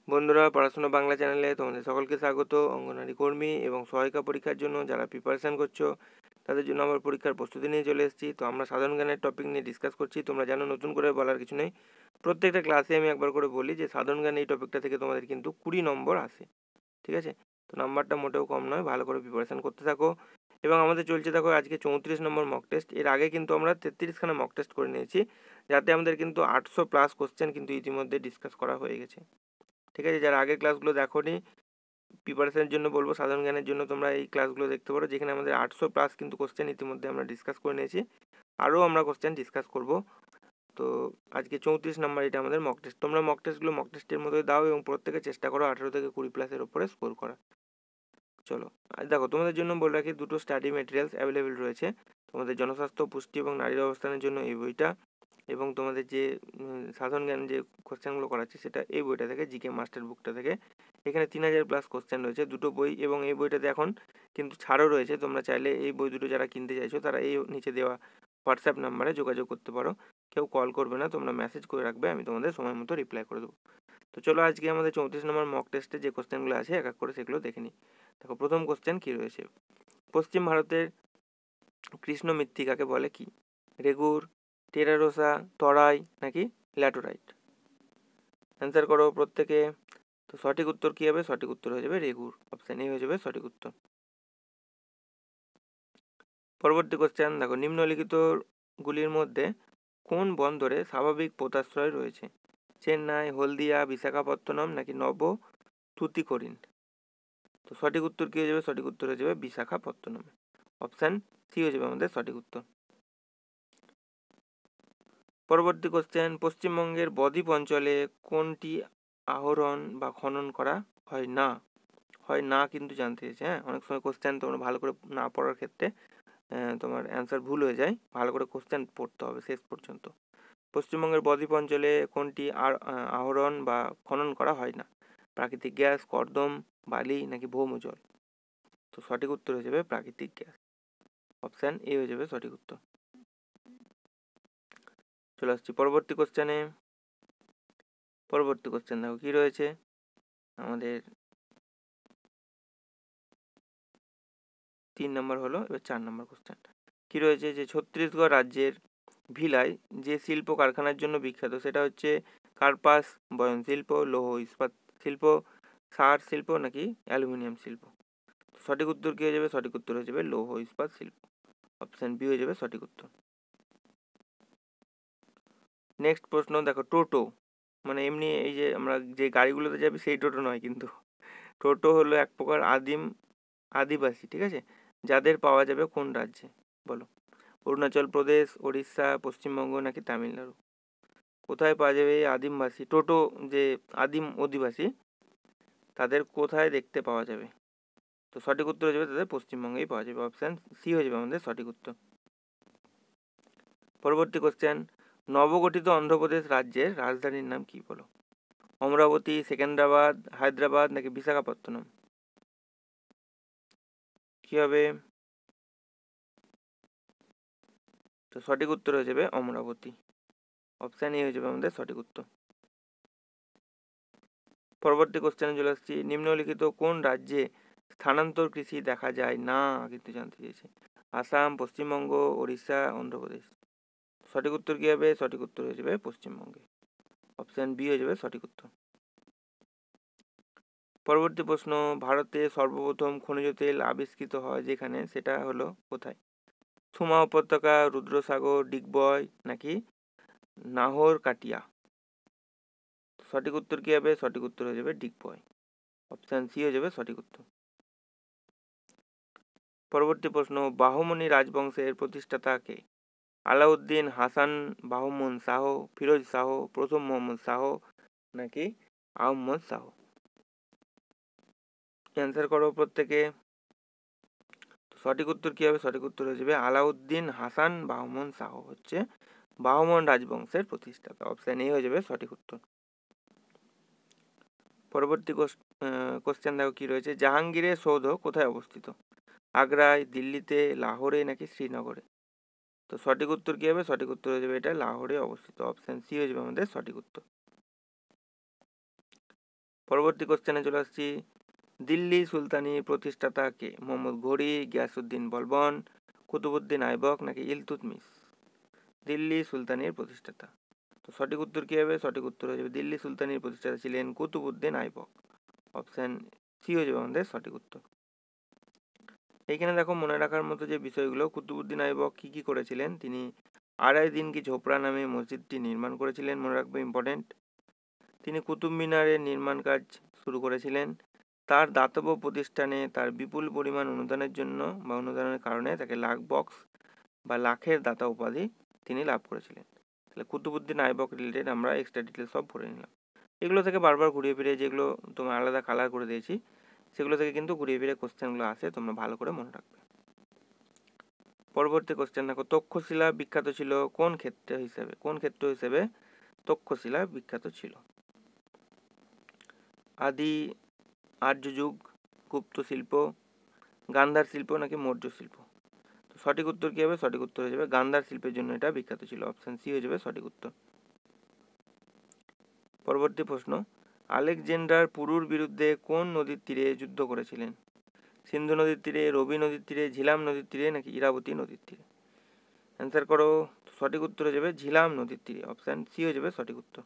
বন্ধুরা, পড়াশোনা বাংলা চ্যানেলে তোমাদের সকলকে স্বাগত। অঙ্গনারী কর্মী এবং সহায়িকা পরীক্ষার জন্য যারা প্রিপারেশন করছো তাদের জন্য আমার পরীক্ষার প্রস্তুতি নিয়ে চলে এসেছি। তো আমরা সাধারণ জ্ঞানের টপিক নিয়ে ডিসকাস করছি। তোমরা জানো, নতুন করে বলার কিছু নেই। প্রত্যেকটা ক্লাসে আমি একবার করে বলি যে সাধারণ জ্ঞান এই টপিকটা থেকে তোমাদের কিন্তু 20 নম্বর আসে। ঠিক আছে? তো নাম্বারটা মোটেও কম নয়, ভালো করে প্রিপারেশন করতে থাকো। এবং আমাদের চলছে দেখো আজকে 34 নম্বর মক টেস্ট। এর আগে কিন্তু আমরা 33খানা মক টেস্ট করে নিয়েছি, যাতে আমাদের কিন্তু 800+ কোশ্চেন কিন্তু ইতিমধ্যে ডিসকাস করা হয়ে গেছে। ঠিক আছে? যারা আগের ক্লাসগুলো দেখোনি, প্রিপারেশনের জন্য বলবো, সাধারণ জ্ঞানের জন্য তোমরা এই ক্লাসগুলো দেখতে পারো, যেখানে আমাদের 800+ কিন্তু কোশ্চেন ইতিমধ্যে আমরা ডিসকাস করে নিয়েছি। আরও আমরা কোশ্চেন ডিসকাস করব। তো আজকে 34 নাম্বার এটা আমাদের মক টেস্ট। তোমরা মক টেস্টের মধ্যে দাও এবং প্রত্যেকে চেষ্টা করো 18 থেকে 20+ ওপরে স্কোর করা। চলো, আর দেখো তোমাদের জন্য বলে রাখি, দুটো স্টাডি মেটেরিয়ালস অ্যাভেলেবেল রয়েছে। তোমাদের জনস্বাস্থ্য, পুষ্টি এবং নারীর অবস্থানের জন্য এই বইটা, এবং তোমাদের যে সাধারণ জ্ঞান যে কোশ্চেনগুলো করাচ্ছে সেটা এই বইটা থেকে, জিকে মাস্টার বুকটা থেকে। এখানে 3000+ কোশ্চেন রয়েছে, দুটো বই, এবং এই বইটাতে এখন কিন্তু ছাড়ও রয়েছে। তোমরা চাইলে এই বই দুটো যারা কিনতে চাইছো তারা এই নিচে দেওয়া হোয়াটসঅ্যাপ নাম্বারে যোগাযোগ করতে পারো। কেউ কল করবে না, তোমরা মেসেজ করে রাখবে, আমি তোমাদের সময় মতো রিপ্লাই করে দেবো। তো চলো, আজকে আমাদের 34 নম্বর মক টেস্টে যে কোশ্চেনগুলো আছে এক এক করে সেগুলো দেখে নিই। দেখো প্রথম কোশ্চেন কি রয়েছে। পশ্চিম ভারতের কৃষ্ণ মৃত্তিকাকে বলে কি? রেগুর, টেরারোসা, তরাই নাকি ল্যাটোরাইট? অ্যান্সার করো প্রত্যেকে। তো সঠিক উত্তর কি হবে? সঠিক উত্তর হয়ে যাবে রেগুর। অপশান এ হয়ে যাবে সঠিক উত্তর। পরবর্তী কোশ্চেন দেখো, নিম্নলিখিত গুলির মধ্যে কোন বন্দরে স্বাভাবিক পোতাশ্রয় রয়েছে? চেন্নাই, হলদিয়া, বিশাখাপত্তনম নাকি নব তুতিকোরিন? তো সঠিক উত্তর কি হয়ে যাবে? সঠিক উত্তর হয়ে যাবে বিশাখাপত্তনম। অপশান সি হয়ে যাবে আমাদের সঠিক উত্তর। পরবর্তী কোশ্চেন, পশ্চিমবঙ্গের বদ্বীপ অঞ্চলে কোনটি আহরণ বা খনন করা হয় না? হয় না কিন্তু জানতে চেয়েছে। হ্যাঁ, অনেক সময় কোশ্চেন তোমরা ভালো করে না পড়ার ক্ষেত্রে তোমার অ্যান্সার ভুল হয়ে যায়। ভালো করে কোশ্চেন পড়তে হবে শেষ পর্যন্ত। পশ্চিমবঙ্গের বদ্বীপ অঞ্চলে কোনটি আহরণ বা খনন করা হয় না? প্রাকৃতিক গ্যাস, কর্দম, বালি নাকি ভৌমজল? তো সঠিক উত্তর হয়ে যাবে প্রাকৃতিক গ্যাস। অপশান এ হয়ে যাবে সঠিক উত্তর। চলে আসছি পরবর্তী কোশ্চেনে। পরবর্তী কোশ্চেন দেখো কি রয়েছে আমাদের। 3 নম্বর হলো, এবার 4 নম্বর কোশ্চেন কি রয়েছে, যে ছত্তিশগড় রাজ্যের ভিলায় যে শিল্প কারখানার জন্য বিখ্যাত সেটা হচ্ছে কার্পাস বয়ন শিল্প, লৌহ ইস্পাত শিল্প, সার শিল্প নাকি অ্যালুমিনিয়াম শিল্প? সঠিক উত্তর কি হয়ে যাবে? সঠিক উত্তর হয়ে যাবে লৌহ ইস্পাত শিল্প। অপশান বি হয়ে যাবে সঠিক উত্তর। নেক্সট প্রশ্ন দেখো, টোটো মানে এমনি এই যে আমরা যে গাড়িগুলোতে যাবি সেই টোটো নয় কিন্তু। টোটো হলো এক প্রকার আদিবাসী, ঠিক আছে, যাদের পাওয়া যাবে কোন রাজ্যে? বলো। অরুণাচল প্রদেশ, ওড়িশা, পশ্চিমবঙ্গ নাকি তামিলনাড়ু? কোথায় পাওয়া যাবে এই আদিমবাসী টোটো, যে আদিম অধিবাসী, তাদের কোথায় দেখতে পাওয়া যাবে? তো সঠিক উত্তর হয়ে যাবে তাদের পশ্চিমবঙ্গেই পাওয়া যাবে। অপশান সি হয়ে যাবে আমাদের সঠিক উত্তর। পরবর্তী কোশ্চেন, নবগঠিত অন্ধ্রপ্রদেশ রাজ্যের রাজধানীর নাম কি? বলো। অমরাবতী, সেকেন্দ্রাবাদ, হায়দ্রাবাদ নাকি বিশাখাপত্তনম? কি হবে? তো সঠিক উত্তর হয়ে যাবে অমরাবতী। অপশান এ হয়ে যাবে আমাদের সঠিক উত্তর। পরবর্তী কোশ্চেনে চলে আসছি, নিম্নলিখিত কোন রাজ্যে স্থানান্তর কৃষি দেখা যায় না কিন্তু জানতে চেয়েছে? আসাম, পশ্চিমবঙ্গ, ওড়িশা, অন্ধ্রপ্রদেশ? সঠিক উত্তর কি হবে? সঠিক উত্তর হয়ে যাবে পশ্চিমবঙ্গে। অপশান বি হয়ে যাবে সঠিক উত্তর। পরবর্তী প্রশ্ন, ভারতে সর্বপ্রথম খনিজ তেল আবিষ্কৃত হয় যেখানে, সেটা হলো কোথায়? সুমা উপত্যকা, রুদ্রসাগর, ডিগবয় নাকি নাহর কাটিয়া? সঠিক উত্তর কি হবে? সঠিক উত্তর হয়ে যাবে ডিগবয়। অপশান সি হয়ে যাবে সঠিক উত্তর। পরবর্তী প্রশ্ন, বাহমনি রাজবংশের প্রতিষ্ঠাতা কে? আলাউদ্দিন, হাসান বাহমুন শাহ, ফিরোজ শাহ, প্রথম মোহাম্মদ শাহ নাকি আহম্মদ শাহ? অ্যান্সার করো প্রত্যেকে। সঠিক উত্তর কি হবে? সঠিক উত্তর হয়ে যাবে আলাউদ্দিন হাসান বাহমন শাহ হচ্ছে বাহমন রাজবংশের প্রতিষ্ঠাতা। অপশান এ হয়ে যাবে সঠিক উত্তর। পরবর্তী কোশ্চেন দেখো কি রয়েছে, জাহাঙ্গীরের সৌধ কোথায় অবস্থিত? আগ্রায়, দিল্লিতে, লাহোরে নাকি শ্রীনগরে? তো সঠিক উত্তর কি হবে? সঠিক উত্তর হয়ে যাবে এটা লাহোরে অবস্থিত। অপশান সি হয়ে যাবে আমাদের সঠিক উত্তর। পরবর্তী কোশ্চেনে চলে আসছি, দিল্লি সুলতানির প্রতিষ্ঠাতা কে? মোহাম্মদ ঘুরি, গিয়াসউদ্দিন বলবন, কুতুবউদ্দিন আইবক নাকি ইলতুৎমিশ? দিল্লি সুলতানির প্রতিষ্ঠাতা। তো সঠিক উত্তর কী হবে? সঠিক উত্তর হয়ে যাবে দিল্লি সুলতানির প্রতিষ্ঠাতা ছিলেন কুতুবউদ্দিন আইবক। অপশান সি হয়ে যাবে আমাদের সঠিক উত্তর। এইখানে দেখো মনে রাখার মতো যে বিষয়গুলো, কুতুবউদ্দিন আইবক কী কী করেছিলেন, তিনি আড়াই দিন কি ঝোপড়া নামে মসজিদটি নির্মাণ করেছিলেন, মনে রাখবে, ইম্পর্টেন্ট। তিনি কুতুব মিনারের নির্মাণ কাজ শুরু করেছিলেন। তার দাতব্য প্রতিষ্ঠানে তার বিপুল পরিমাণ অনুদানের জন্য বা অনুদানের কারণে তাকে লাখ বক্স বা লাখের দাতা উপাধি তিনি লাভ করেছিলেন। তাহলে কুতুবউদ্দিন আইবক রিলেটেড আমরা এক্সট্রা ডিটেলস সব পড়ে নিলাম। এগুলো থেকে বারবার ঘুরিয়ে ফিরে যেগুলো তোমার আলাদা কালার করে দিয়েছি সেগুলো থেকে কিন্তু ঘুরিয়ে ফিরে কোশ্চেনগুলো আসে, তোমরা ভালো করে মনে রাখবে। পরবর্তী কোশ্চেন দেখো, তক্ষশিলা বিখ্যাত ছিল কোন ক্ষেত্র হিসেবে তক্ষশিলা বিখ্যাত ছিল? আদি আর্য যুগ, গুপ্ত শিল্প, গান্ধার শিল্প নাকি মৌর্য শিল্প? তো সঠিক উত্তর কী হবে? সঠিক উত্তর হয়ে যাবে গান্ধার শিল্পের জন্য এটা বিখ্যাত ছিল। অপশান সি হয়ে যাবে সঠিক উত্তর। পরবর্তী প্রশ্ন, আলেকজান্ডার পুরুর বিরুদ্ধে কোন নদীর তীরে যুদ্ধ করেছিলেন? সিন্ধু নদীর তীরে, রবি নদীর তীরে, ঝিলাম নদীর তীরে নাকি ইরাবতী নদীর তীরে? অ্যান্সার করো। সঠিক উত্তর হয়ে যাবে ঝিলাম নদীর তীরে। অপশান সি হয়ে যাবে সঠিক উত্তর।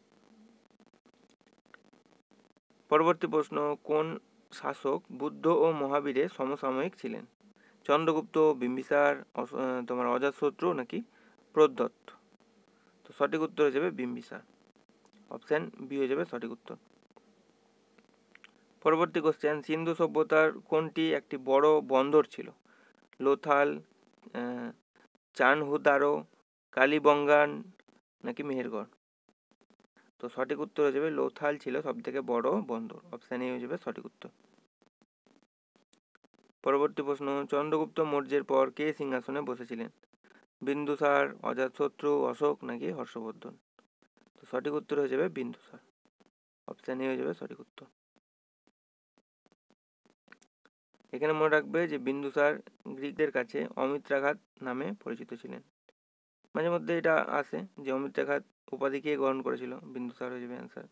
পরবর্তী প্রশ্ন, কোন শাসক বুদ্ধ ও মহাবীরের সমসাময়িক ছিলেন? চন্দ্রগুপ্ত, বিম্বিসার, তোমার অজাতশত্রু নাকি প্রদ্যোৎ? তো সঠিক উত্তর হয়ে যাবে বিম্বিসার। অপশান বি হয়ে যাবে সঠিক উত্তর। পরবর্তী কোশ্চেন, সিন্ধু সভ্যতার কোনটি একটি বড় বন্দর ছিল? লোথাল, চানহুদারো, কালীবঙ্গান নাকি মেহেরগড়? তো সঠিক উত্তর হয়ে যাবে লোথাল ছিল সবথেকে বড় বন্দর। অপশান এ হয়ে যাবে সঠিক উত্তর। পরবর্তী প্রশ্ন, চন্দ্রগুপ্ত মৌর্যের পর কে সিংহাসনে বসেছিলেন? বিন্দুসার, অজাতশত্রু, অশোক নাকি হর্ষবর্ধন? তো সঠিক উত্তর হয়ে যাবে বিন্দুসার। অপশান এ হয়ে যাবে সঠিক উত্তর। এখানে মনে রাখবে যে বিন্দুসার গ্রিকদের কাছে অমিত্রাঘাত নামে পরিচিত ছিলেন। মাঝে মধ্যে এটা আসে যে অমিত্রাঘাত উপাধি কে গ্রহণ করেছিল? বিন্দুসার হয়ে যাবে অ্যান্সার।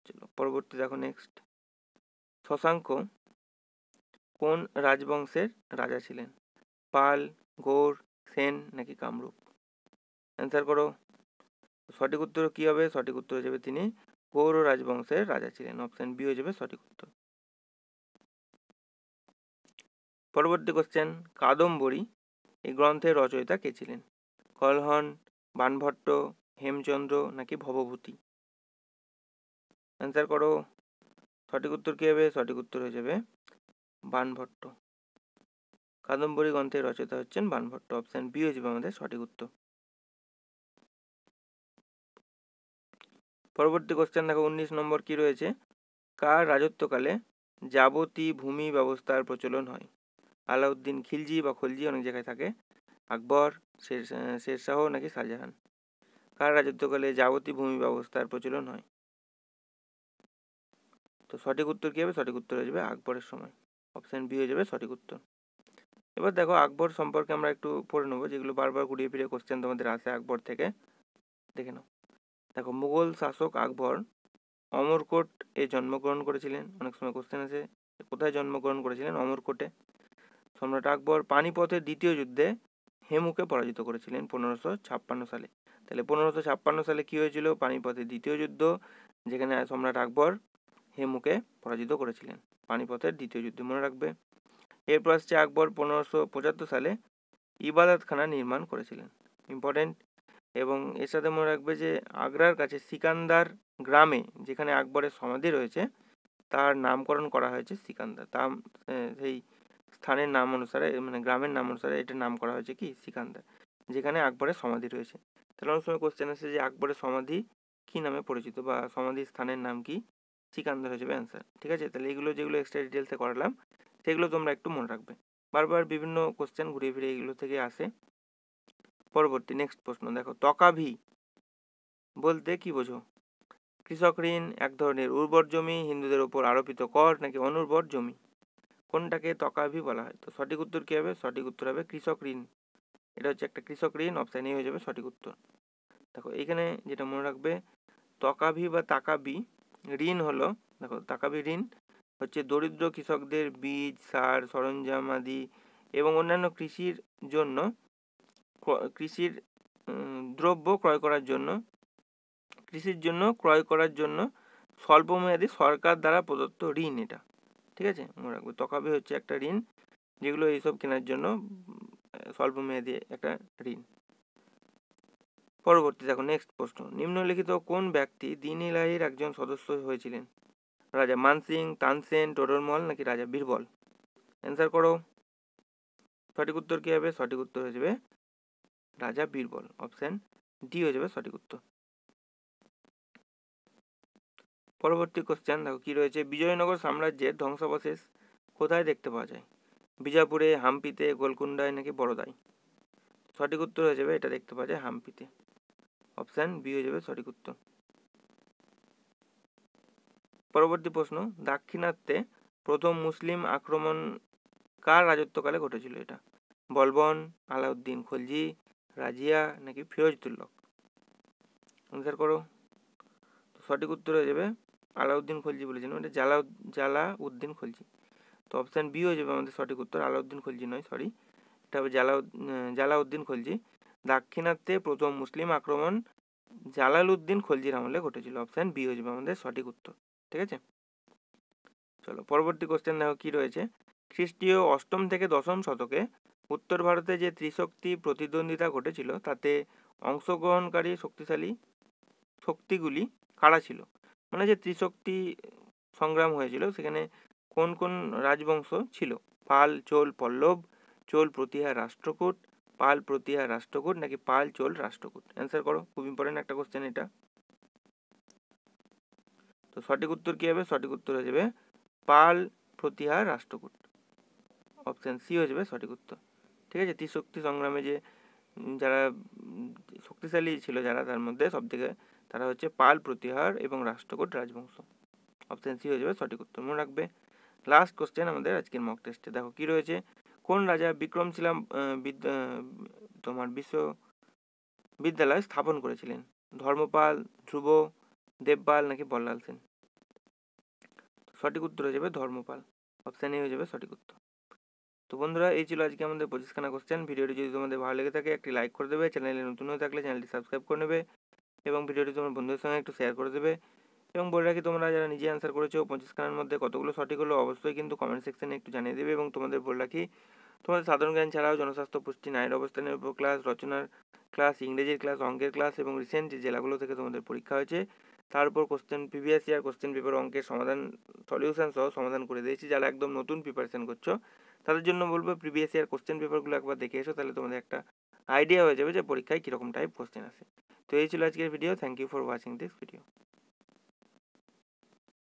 চলো পরবর্তী দেখো, নেক্সট, শশাঙ্ক কোন রাজবংশের রাজা ছিলেন? পাল, গৌড়, সেন নাকি কামরূপ? অ্যান্সার করো। সঠিক উত্তর কী হবে? সঠিক উত্তর হয়ে যাবে তিনি গৌড় রাজবংশের রাজা ছিলেন। অপশান বি হয়ে যাবে সঠিক উত্তর। পরবর্তী কোশ্চেন, কাদম্বরী এই গ্রন্থের রচয়িতা কে ছিলেন? কলহন, বাণভট্ট, হেমচন্দ্র নাকি ভবভূতি? অ্যান্সার করো। সঠিক উত্তর কী হবে? সঠিক উত্তর হয়ে যাবে বাণভট্ট। কাদম্বরী গ্রন্থের রচয়িতা হচ্ছেন বাণভট্ট। অপশান বি হয়ে যাবে আমাদের সঠিক উত্তর। পরবর্তী কোশ্চেন দেখো, 19 নম্বর কি রয়েছে, কার রাজত্বকালে যাবতী ভূমি ব্যবস্থার প্রচলন হয়? আলাউদ্দিন খিলজি বা খলজি অনেক জায়গায় থাকে, আকবর, শেরশাহ নাকি শাহজাহান? কার রাজত্বকালে যাবতী ভূমি ব্যবস্থার প্রচলন হয়? তো সঠিক উত্তর কী হবে? সঠিক উত্তর হয়ে যাবে আকবরের সময়। অপশান বি হয়ে যাবে সঠিক উত্তর। এবার দেখো আকবর সম্পর্কে আমরা একটু পড়ে নেবো, যেগুলো বারবার ঘুরিয়ে ফিরে কোশ্চেন তোমাদের আসে আকবর থেকে, দেখে নাও। দেখো, মুঘল শাসক আকবর অমরকোট এ জন্মগ্রহণ করেছিলেন। অনেক সময় কোশ্চেন আছে কোথায় জন্মগ্রহণ করেছিলেন? অমরকোটে। সম্রাট আকবর পানিপথের দ্বিতীয় যুদ্ধে হেমুকে পরাজিত করেছিলেন 1556 সালে। তাহলে 1556 সালে কি হয়েছিল? পানিপথের দ্বিতীয় যুদ্ধ, যেখানে সম্রাট আকবর হেমুকে পরাজিত করেছিলেন পানিপথের দ্বিতীয় যুদ্ধে, মনে রাখবে। এরপর আসছে আকবর 1575 সালে ইবাদতখানা নির্মাণ করেছিলেন, ইম্পর্টেন্ট। এবং এর সাথে মনে রাখবে যে আগ্রার কাছে সিকান্দার গ্রামে যেখানে আকবরের সমাধি রয়েছে তার নামকরণ করা হয়েছে সিকান্দার। তা সেই স্থানের নাম অনুসারে, মানে গ্রামের নাম অনুসারে এটার নাম করা হয়েছে কি? সিকান্দার, যেখানে আকবরের সমাধি রয়েছে। তাহলে অনেক সময় কোশ্চেন আসে যে আকবরের সমাধি কি নামে পরিচিত বা সমাধি স্থানের নাম কি? সিকান্দার হয়ে যাবে অ্যান্সার। ঠিক আছে, তাহলে এগুলো যেগুলো এক্সট্রা ডিটেলসে করালাম সেগুলো তোমরা একটু মনে রাখবে। বারবার বিভিন্ন কোশ্চেন ঘুরিয়ে ফিরে এগুলো থেকে আসে। পরবর্তী নেক্সট প্রশ্ন দেখো, তকাভি বলতে কি বোঝো? কৃষক ঋণ, এক ধরনের উর্বর জমি, হিন্দুদের ওপর আরোপিত কর নাকি অনুর্বর জমি? কোনটাকে তকাভি বলা হয়? তো সঠিক উত্তর কী হবে? সঠিক উত্তর হবে কৃষক ঋণ। এটা হচ্ছে একটা কৃষক ঋণ। অপশান এ হয়ে যাবে সঠিক উত্তর। দেখো এইখানে যেটা মনে রাখবে, তকাভি বা তাকাবি ঋণ হলো, দেখো তাকাবি ঋণ হচ্ছে দরিদ্র কৃষকদের বীজ, সার, সরঞ্জাম আদি এবং অন্যান্য কৃষির দ্রব্য ক্রয় করার জন্য, কৃষির জন্য ক্রয় করার জন্য স্বল্পমেয়াদী সরকার দ্বারা প্রদত্ত ঋণ এটা। ঠিক আছে, মনে রাখবে তকাবি হচ্ছে একটা ঋণ যেগুলো এইসব কেনার জন্য স্বল্পমেয়াদী একটা ঋণ। পরবর্তী দেখো নেক্সট প্রশ্ন, নিম্নলিখিত কোন ব্যক্তি দিন ইলাহির একজন সদস্য হয়েছিলেন? রাজা মানসিং, তানসেন, টোডরমল নাকি রাজা বীরবল? অ্যান্সার করো। সঠিক উত্তর কি হবে? সঠিক উত্তর হয়ে যাবে রাজা বীরবল। অপশন ডি হয়ে যাবে সঠিক উত্তর। পরবর্তী কোশ্চেন দেখো কি রয়েছে, বিজয়নগর সাম্রাজ্যের ধ্বংসাবশেষ কোথায় দেখতে পাওয়া যায়? বিজাপুরে, হাম্পিতে, গোলকুন্ডায় নাকি বড়োদায়? সঠিক উত্তর হয়ে যাবে এটা দেখতে পাওয়া যায় হাম্পিতে। অপশন বি হয়ে যাবে সঠিক উত্তর। পরবর্তী প্রশ্ন, দাক্ষিণাত্যে প্রথম মুসলিম আক্রমণ কার রাজত্বকালে ঘটেছিল? এটা বলবন, আলাউদ্দিন খলজি, রাজিয়া নাকি ফিরোজ তুগলক? অ্যান্সার করো। সঠিক উত্তর হয়ে যাবে আলাউদ্দিন খলজি বলেছিলেন, এটা জালাউদ্দিন খলজি। তো অপশান বি হয়ে যাবে আমাদের সঠিক উত্তর, আলাউদ্দিন খলজি নয়, সরি, এটা হবে জালাউদ্দিন খলজি। দাক্ষিণাত্যে প্রথম মুসলিম আক্রমণ জালালউদ্দিন খলজির আমলে ঘটেছিল। অপশান বি হয়ে যাবে আমাদের সঠিক উত্তর। ঠিক আছে, চলো পরবর্তী কোশ্চেন দেখো কি রয়েছে, খ্রিস্টীয় অষ্টম থেকে দশম শতকে উত্তর ভারতে যে ত্রিশক্তি প্রতিদ্বন্দ্বিতা ঘটেছিল তাতে অংশগ্রহণকারী শক্তিগুলি কারা ছিল? মানে যে ত্রিশক্তি সংগ্রাম হয়েছিল সেখানে কোন কোন রাজবংশ ছিল? পাল, চোল, পল্লব, চোল প্রতিহার রাষ্ট্রকূট, পাল প্রতিহার রাষ্ট্রকূট নাকি পাল চোল রাষ্ট্রকূট? অ্যান্সার করো, খুব ইম্পর্টেন্ট একটা কোশ্চেন এটা। তো সঠিক উত্তর কি হবে? সঠিক উত্তর হয়ে যাবে পাল প্রতিহার রাষ্ট্রকূট। অপশান সি হয়ে যাবে সঠিক উত্তর। ঠিক আছে, ত্রিশক্তি সংগ্রামে যে যারা শক্তিশালী ছিল যারা, তার মধ্যে সব থেকে তারা হচ্ছে পাল প্রতিহার এবং রাষ্ট্রকূট রাজবংশ। অপশান সি হয়ে যাবে সঠিক উত্তর, মনে রাখবে। লাস্ট কোশ্চেন আমাদের আজকের মক টেস্টে দেখো কি রয়েছে, কোন রাজা বিক্রমশিলা তোমার বিশ্ববিদ্যালয় স্থাপন করেছিলেন? ধর্মপাল, ধ্রুব, দেবপাল নাকি বল্লাল সেন? সঠিক উত্তর হয়ে যাবে ধর্মপাল। অপশান এ হয়ে যাবে সঠিক উত্তর। তো বন্ধুরা এই ছিল আজকে আমাদের 25খানা কোশ্চেন। ভিডিওটি যদি তোমাদের ভালো লেগে থাকে একটি লাইক করে দেবে, চ্যানেলে নতুন হয়ে থাকলে চ্যানেলটি সাবস্ক্রাইব করে নেবে এবং ভিডিওটি তোমার বন্ধুদের সঙ্গে একটু শেয়ার করে দেবে। এবং বলে রাখি, তোমরা যারা নিজে অ্যান্সার করেছো 25খানার মধ্যে কতগুলো সঠিক হলো অবশ্যই কিন্তু কমেন্ট সেকশনে একটু জানিয়ে দেবে। এবং তোমাদের বলে রাখি, তোমাদের সাধারণ জ্ঞান ছাড়াও জনস্বাস্থ্য, পুষ্টি, নারীর অবস্থানের উপর ক্লাস, রচনার ক্লাস, ইংরেজির ক্লাস, অঙ্কের ক্লাস এবং রিসেন্ট যে জেলাগুলো থেকে তোমাদের পরীক্ষা হয়েছে তার উপর প্রিভিয়াস ইয়ার কোশ্চেন পেপার অঙ্কের সমাধান সলিউশন সহ সমাধান করে দিয়েছি। যারা একদম নতুন প্রিপারেশন করছো তাদের জন্য বলবো প্রিভিয়াস ইয়ার কোশ্চেন পেপারগুলো একবার দেখে এসো, তাহলে তোমাদের একটা আইডিয়া হয়ে যাবে যে পরীক্ষায় কীরকম টাইপ কোশ্চেন আসে। তো এই ছিল আজকের video. Thank you for watching this video.